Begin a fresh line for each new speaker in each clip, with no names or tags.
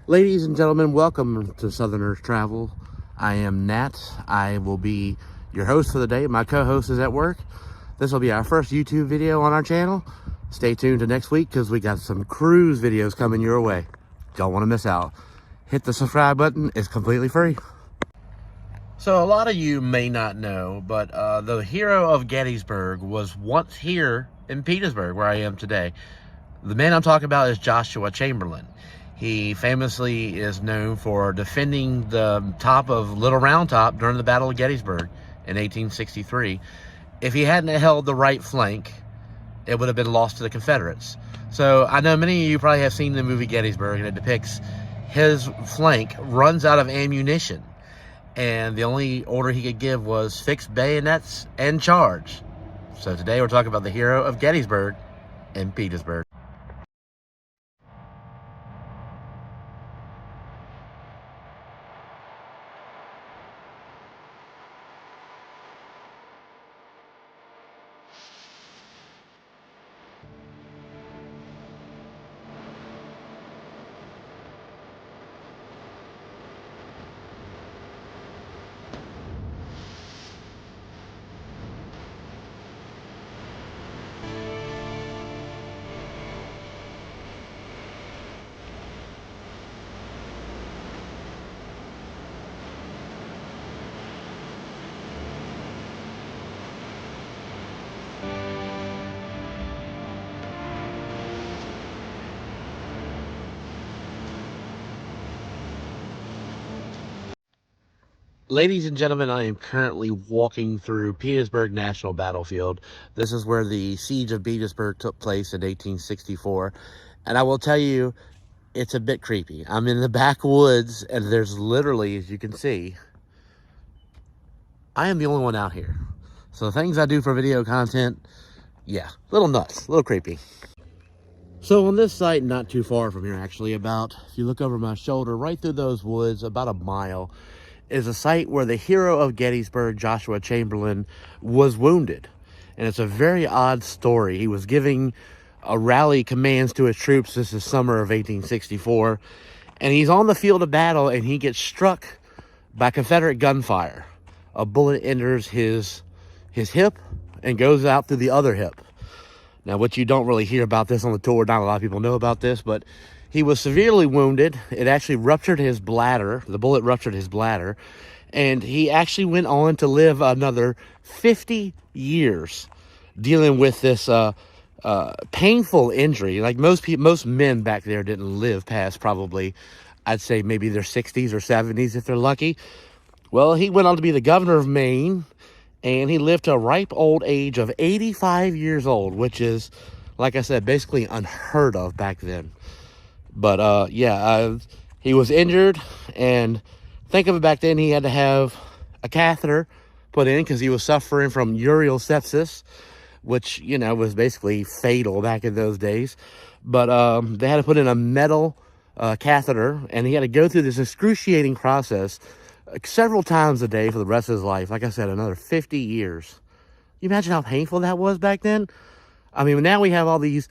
Ladies and gentlemen, welcome to Southerners Travel. I am Nat. I will be your host for the day. My co-host is at work. This will be our first YouTube video on our channel. Stay tuned to next week because we got some cruise videos coming your way. Don't want to miss out. Hit the subscribe button. It's completely free. So a lot of you may not know, but the hero of Gettysburg was once here in Petersburg, where I am today. The man I'm talking about is Joshua Chamberlain. He famously is known for defending the top of Little Round Top during the Battle of Gettysburg in 1863. If he hadn't held the right flank, it would have been lost to the Confederates. So I know many of you probably have seen the movie Gettysburg, and it depicts his flank runs out of ammunition. And the only order he could give was fix bayonets and charge. So today we're talking about the hero of Gettysburg in Petersburg. Ladies and gentlemen, I am currently walking through Petersburg National Battlefield. This is where the Siege of Petersburg took place in 1864. And I will tell you, it's a bit creepy. I'm in the backwoods, and there's literally, as you can see, I am the only one out here. So the things I do for video content, yeah, a little nuts, a little creepy. So on this site, not too far from here actually, if you look over my shoulder, right through those woods, about a mile, is a site where the hero of Gettysburg, Joshua Chamberlain, was wounded. And it's a very odd story. He was giving a rally commands to his troops. This is summer of 1864. And he's on the field of battle, and he gets struck by Confederate gunfire. A bullet enters his hip and goes out through the other hip. Now, what you don't really hear about this on the tour, not a lot of people know about this, but he was severely wounded. It actually ruptured his bladder. The bullet ruptured his bladder. And he actually went on to live another 50 years dealing with this painful injury. Like most men back there didn't live past probably, I'd say maybe their 60s or 70s if they're lucky. Well, he went on to be the governor of Maine, and he lived to a ripe old age of 85 years old, which is, like I said, basically unheard of back then. But he was injured, and think of it, back then he had to have a catheter put in because he was suffering from urine sepsis, which, you know, was basically fatal back in those days. But they had to put in a metal catheter, and he had to go through this excruciating process several times a day for the rest of his life. Like I said, another 50 years. You imagine how painful that was back then? I mean, now we have all these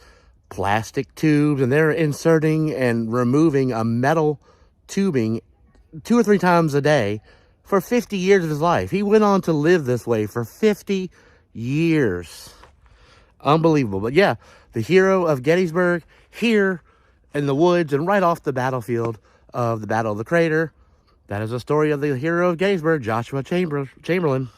plastic tubes, and they're inserting and removing a metal tubing 2 or 3 times a day for 50 years of his life. He went on to live this way for 50 years. Unbelievable. But yeah, the hero of Gettysburg, here in the woods and right off the battlefield of the Battle of the Crater. That is the story of the hero of Gettysburg, Joshua Chamberlain.